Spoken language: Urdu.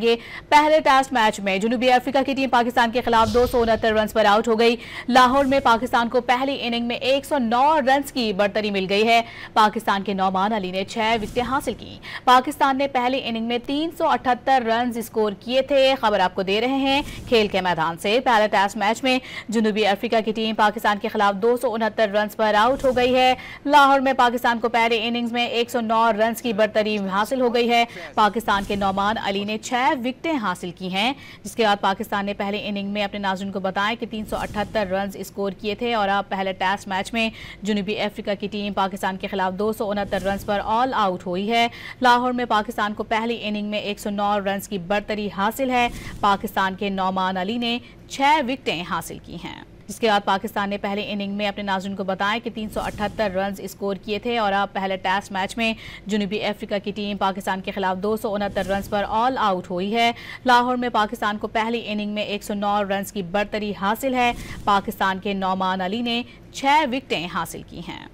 یہ پہلے ٹیسٹ میچ میں جنوبی افریقہ کی ٹیم پاکستان کے خلاف 269 رنز پر آؤٹ ہو گئی۔ لاہور میں پاکستان کو پہلی اننگ میں 109 رنز کی برتری مل گئی ہے۔ پاکستان کے نعمان علی نے 6 وکٹیں حاصل کی۔ پاکستان نے پہلی اننگ میں 378 رنز اسکور کیے تھے۔ خبر آپ کو دے رہے ہیں کھیل کے میدان سے۔ پہلے ٹیسٹ میچ میں جنوبی افریقہ کی ٹیم پاکستان کے خلاف 269 رنز پر آؤٹ ہو گئی ہے۔ لاہور میں پاکستان کو پہلی اننگز میں 109 رنز کی برتری حاصل ہو گئی ہے۔ پاکستان کے نعمان علی نے 6 وکٹیں حاصل کی ہیں، جس کے بعد پاکستان نے پہلی اننگ میں اپنے ناظرین کو بتایا کہ 378 رنز اسکور کیے تھے اور اب پہلے ٹیسٹ میچ میں جنوبی افریقہ کی ٹیم پاکستان کے خلاف 269 رنز پر آل آؤٹ ہوئی ہے۔ لاہور میں پاکستان کو پہلی اننگ میں 109 رنز کی برتری حاصل ہے۔ پاکستان کے نعمان علی نے 6 وکٹیں حاصل کی ہیں، جس کے بعد پاکستان نے پہلی اننگ میں اپنے ناظرین کو بتایا کہ 378 رنز اسکور کیے تھے اور اب پہلے ٹیسٹ میچ میں جنوبی افریقہ کی ٹیم پاکستان کے خلاف 269 رنز پر آل آؤٹ ہوئی ہے۔ لاہور میں پاکستان کو پہلی اننگ میں 109 رنز کی برتری حاصل ہے۔ پاکستان کے نعمان علی نے 6 وکٹیں حاصل کی ہیں۔